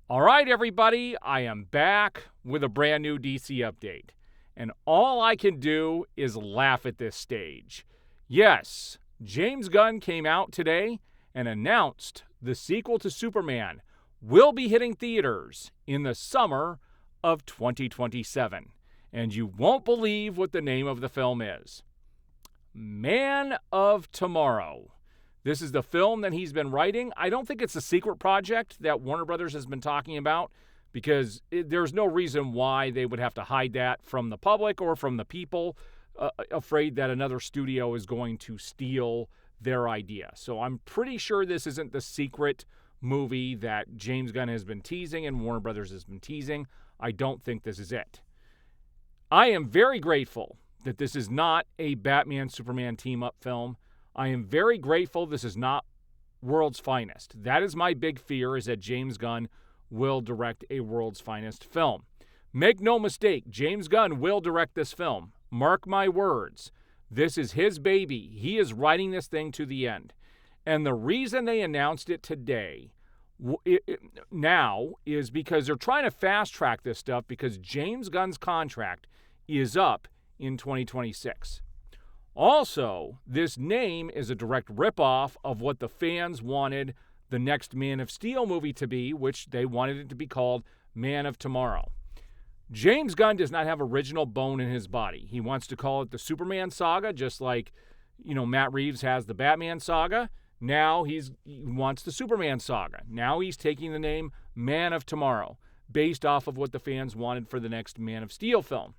All right, everybody, I am back with a brand new DC update. And all I can do is laugh at this stage. Yes, James Gunn came out today and announced the sequel to Superman will be hitting theaters in the summer of 2027. And you won't believe what the name of the film is. Man of Tomorrow. This is the film that he's been writing. I don't think it's a secret project that Warner Brothers has been talking about because there's no reason why they would have to hide that from the public or from the people afraid that another studio is going to steal their idea. So I'm pretty sure this isn't the secret movie that James Gunn has been teasing and Warner Brothers has been teasing. I don't think this is it. I am very grateful that this is not a Batman-Superman team-up film. I am very grateful this is not World's Finest. That is my big fear, is that James Gunn will direct a World's Finest film. Make no mistake, James Gunn will direct this film. Mark my words. This is his baby. He is writing this thing to the end. And the reason they announced it today now is because they're trying to fast-track this stuff because James Gunn's contract is up in 2026. Also, this name is a direct ripoff of what the fans wanted the next Man of Steel movie to be, which they wanted it to be called Man of Tomorrow. James Gunn does not have original bone in his body. He wants to call it the Superman saga, just like, Matt Reeves has the Batman saga. Now he wants the Superman saga. Now he's taking the name Man of Tomorrow, based off of what the fans wanted for the next Man of Steel film.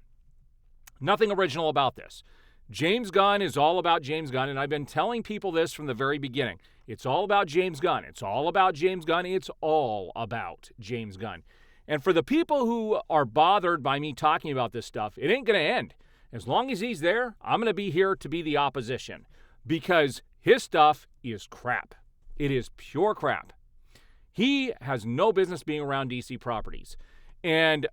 Nothing original about this. James Gunn is all about James Gunn, and I've been telling people this from the very beginning. It's all about James Gunn. It's all about James Gunn. It's all about James Gunn. And for the people who are bothered by me talking about this stuff, it ain't going to end. As long as he's there, I'm going to be here to be the opposition because his stuff is crap. It is pure crap. He has no business being around DC properties. And,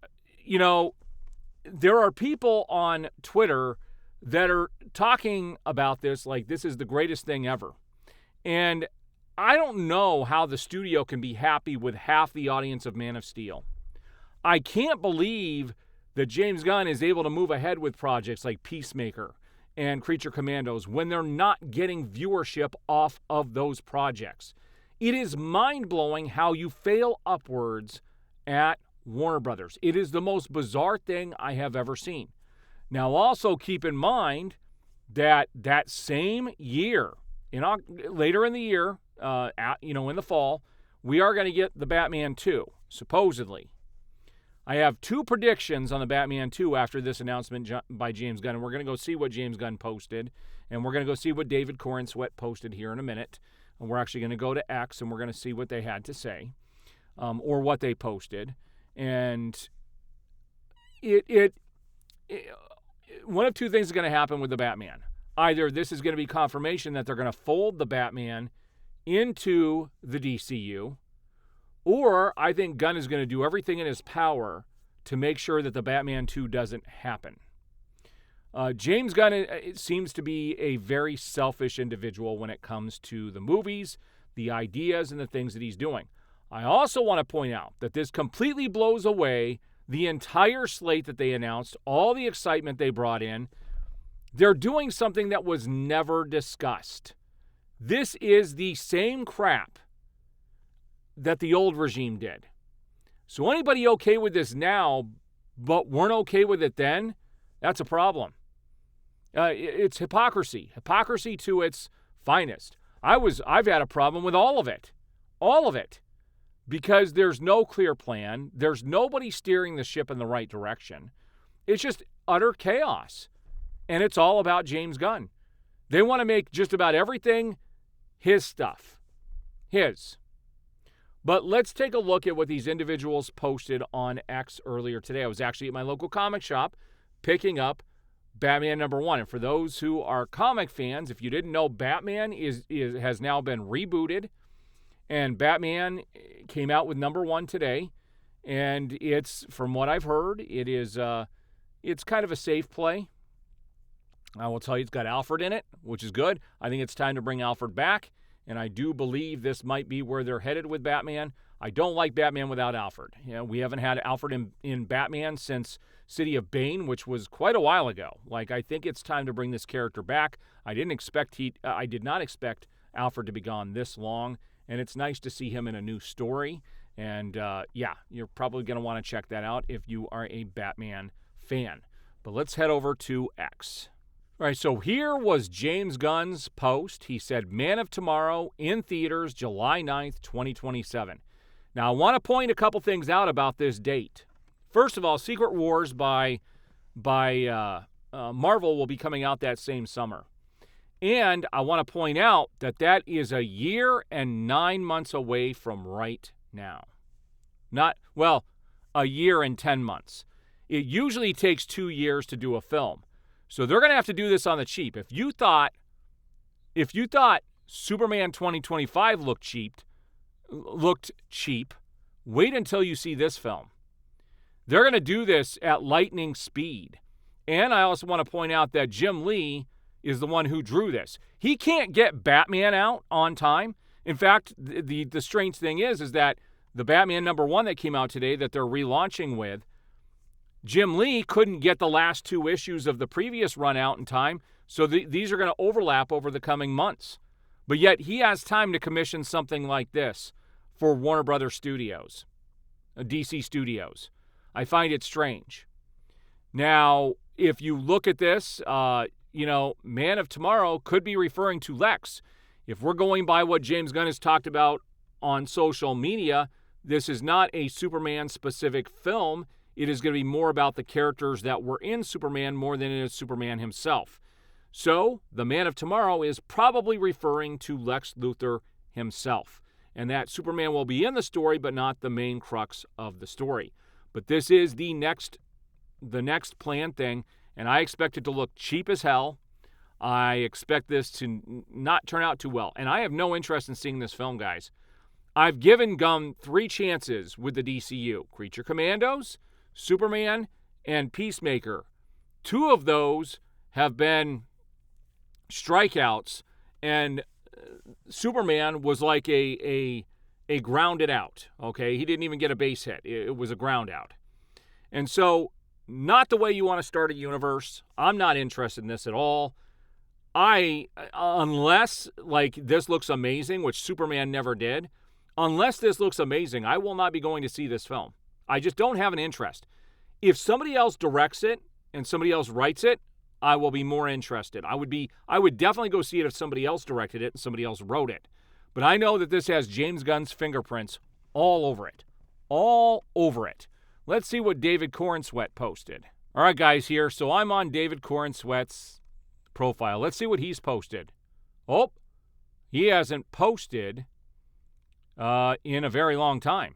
there are people on Twitter that are talking about this like this is the greatest thing ever. And I don't know how the studio can be happy with half the audience of Man of Steel. I can't believe that James Gunn is able to move ahead with projects like Peacemaker and Creature Commandos when they're not getting viewership off of those projects. It is mind-blowing how you fail upwards at Warner Brothers. It is the most bizarre thing I have ever seen. Now, also keep in mind that same year, later in the year, in the fall, we are going to get the Batman 2, supposedly. I have two predictions on the Batman 2 after this announcement by James Gunn, and we're going to go see what James Gunn posted, and we're going to go see what David Corenswet posted here in a minute, and we're actually going to go to X, and we're going to see what they had to say, or what they posted, and one of two things is going to happen with the Batman. Either this is going to be confirmation that they're going to fold the Batman into the DCU, or I think Gunn is going to do everything in his power to make sure that the Batman 2 doesn't happen. James Gunn seems to be a very selfish individual when it comes to the movies, the ideas, and the things that he's doing. I also want to point out that this completely blows away the entire slate that they announced, all the excitement they brought in. They're doing something that was never discussed. This is the same crap that the old regime did. So anybody okay with this now but weren't okay with it then, that's a problem. It's hypocrisy. Hypocrisy to its finest. I've had a problem with all of it. All of it. Because there's no clear plan. There's nobody steering the ship in the right direction. It's just utter chaos. And it's all about James Gunn. They want to make just about everything his stuff. His. But let's take a look at what these individuals posted on X earlier today. I was actually at my local comic shop picking up Batman #1. And for those who are comic fans, if you didn't know, Batman has now been rebooted. And Batman came out with #1 today. And it's, from what I've heard, it's kind of a safe play. I will tell you, it's got Alfred in it, which is good. I think it's time to bring Alfred back. And I do believe this might be where they're headed with Batman. I don't like Batman without Alfred. We haven't had Alfred in Batman since City of Bane, which was quite a while ago. I think it's time to bring this character back. I did not expect Alfred to be gone this long, and it's nice to see him in a new story. And you're probably going to want to check that out if you are a Batman fan. But let's head over to X. All right, so here was James Gunn's post. He said, Man of Tomorrow in theaters July 9th, 2027. Now, I want to point a couple things out about this date. First of all, Secret Wars by Marvel will be coming out that same summer. And I want to point out that is a year and 9 months away from right now. A year and 10 months. It usually takes 2 years to do a film. So they're going to have to do this on the cheap. If you thought Superman 2025 looked cheap, wait until you see this film. They're going to do this at lightning speed. And I also want to point out that Jim Lee is the one who drew this. He can't get Batman out on time. In fact, the strange thing is that the Batman #1 that came out today that they're relaunching with, Jim Lee couldn't get the last 2 issues of the previous run out in time, so these are going to overlap over the coming months. But yet he has time to commission something like this for Warner Brothers Studios, DC Studios. I find it strange. Now, if you look at this, Man of Tomorrow could be referring to Lex. If we're going by what James Gunn has talked about on social media, this is not a Superman-specific film. It is going to be more about the characters that were in Superman more than it is Superman himself. So, the Man of Tomorrow is probably referring to Lex Luthor himself, and that Superman will be in the story, but not the main crux of the story. But this is the next planned thing, and I expect it to look cheap as hell. I expect this to not turn out too well, and I have no interest in seeing this film, guys. I've given Gunn 3 chances with the DCU: Creature Commandos, Superman, and Peacemaker. 2 of those have been strikeouts, and Superman was like a grounded out, okay? He didn't even get a base hit. It was a ground out. And so, not the way you want to start a universe. I'm not interested in this at all. Unless, this looks amazing, which Superman never did, unless this looks amazing, I will not be going to see this film. I just don't have an interest. If somebody else directs it and somebody else writes it, I will be more interested. I would definitely go see it if somebody else directed it and somebody else wrote it. But I know that this has James Gunn's fingerprints all over it. All over it. Let's see what David Corenswet posted. All right, guys, here. So I'm on David Corenswet's profile. Let's see what he's posted. Oh, he hasn't posted in a very long time.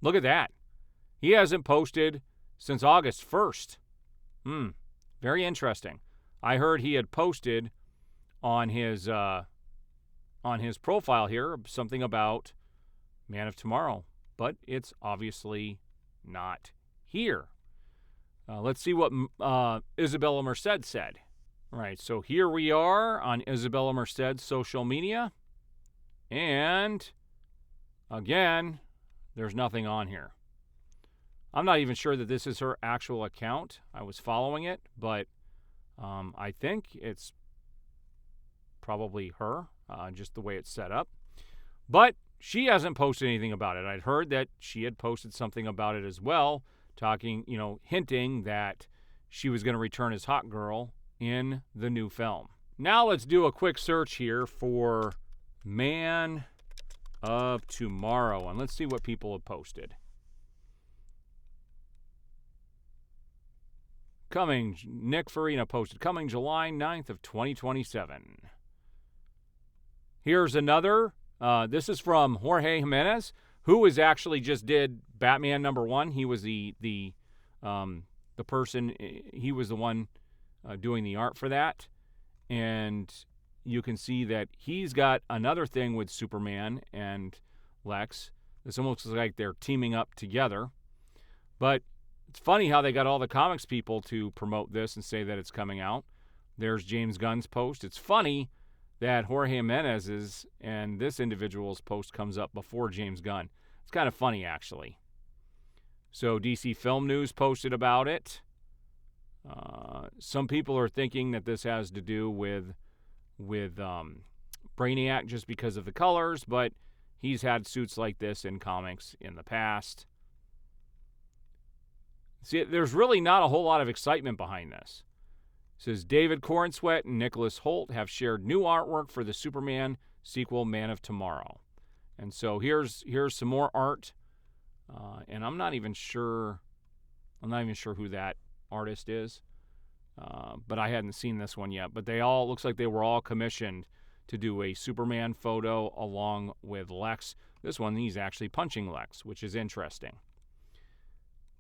Look at that. He hasn't posted since August 1st. Very interesting. I heard he had posted on his profile here something about Man of Tomorrow, but it's obviously not here. Let's see what Isabella Merced said. All right, so here we are on Isabella Merced's social media, and again, there's nothing on here. I'm not even sure that this is her actual account. I was following it, but I think it's probably her, just the way it's set up. But she hasn't posted anything about it. I'd heard that she had posted something about it as well, hinting that she was going to return as Hawk Girl in the new film. Now let's do a quick search here for Man of Tomorrow, and let's see what people have posted. Nick Farina posted, coming July 9th of 2027. Here's another. This is from Jorge Jimenez, who is actually just did Batman #1. He was the person. He was the one doing the art for that, and you can see that he's got another thing with Superman and Lex. This almost looks like they're teaming up together, but it's funny how they got all the comics people to promote this and say that it's coming out. There's James Gunn's post. It's funny that Jorge Jimenez's and this individual's post comes up before James Gunn. It's kind of funny, actually. So DC Film News posted about it. Some people are thinking that this has to do with Brainiac just because of the colors, but he's had suits like this in comics in the past. See, there's really not a whole lot of excitement behind this. It says David Corenswet and Nicholas Hoult have shared new artwork for the Superman sequel, Man of Tomorrow. And so here's some more art, and I'm not even sure who that artist is, but I hadn't seen this one yet. But they all looks like they were all commissioned to do a Superman photo along with Lex. This one, he's actually punching Lex, which is interesting.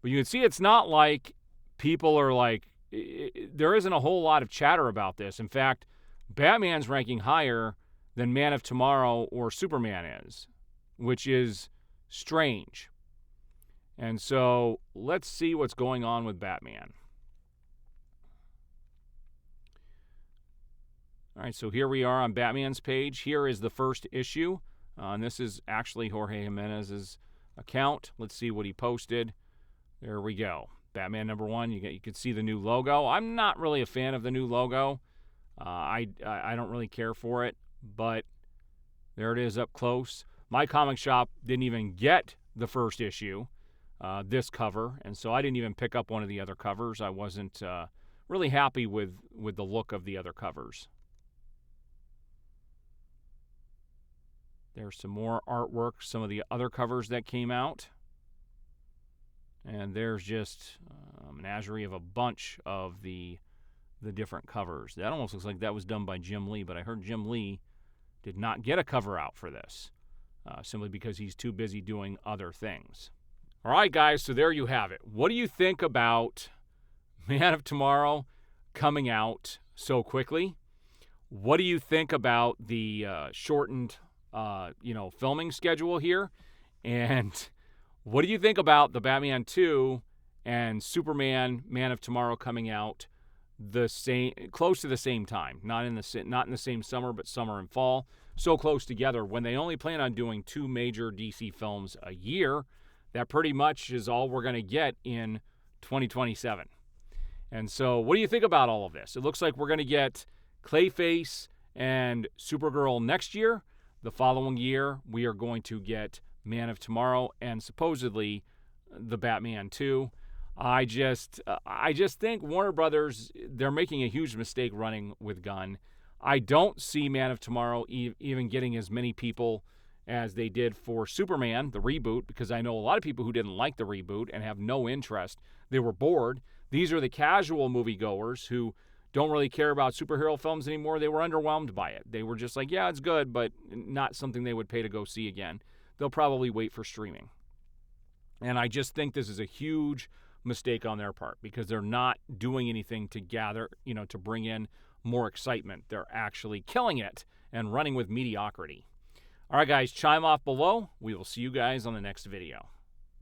But you can see it's not like people are like, there isn't a whole lot of chatter about this. In fact, Batman's ranking higher than Man of Tomorrow or Superman is, which is strange. And so let's see what's going on with Batman. All right, so here we are on Batman's page. Here is the first issue. And this is actually Jorge Jimenez's account. Let's see what he posted. There we go. Batman #1. You can see the new logo. I'm not really a fan of the new logo. I don't really care for it, but there it is up close. My comic shop didn't even get the first issue, this cover, and so I didn't even pick up one of the other covers. I wasn't really happy with the look of the other covers. There's some more artwork, some of the other covers that came out. And there's just a menagerie of a bunch of the different covers. That almost looks like that was done by Jim Lee, but I heard Jim Lee did not get a cover out for this, simply because he's too busy doing other things. All right, guys, so there you have it. What do you think about Man of Tomorrow coming out so quickly? What do you think about the shortened, filming schedule here? And what do you think about the Batman 2 and Superman Man of Tomorrow coming out close to the same time? Not in the same summer, but summer and fall. So close together when they only plan on doing 2 major DC films a year. That pretty much is all we're going to get in 2027. And so what do you think about all of this? It looks like we're going to get Clayface and Supergirl next year. The following year, we are going to get Man of Tomorrow and supposedly the Batman 2. I just think Warner Brothers, they're making a huge mistake running with Gunn. I don't see Man of Tomorrow even getting as many people as they did for Superman, the reboot, because I know a lot of people who didn't like the reboot and have no interest. They were bored. These are the casual moviegoers who don't really care about superhero films anymore. They were underwhelmed by it. They were just like, yeah, it's good, but not something they would pay to go see again. They'll probably wait for streaming. And I just think this is a huge mistake on their part because they're not doing anything to gather, to bring in more excitement. They're actually killing it and running with mediocrity. All right, guys, chime off below. We will see you guys on the next video.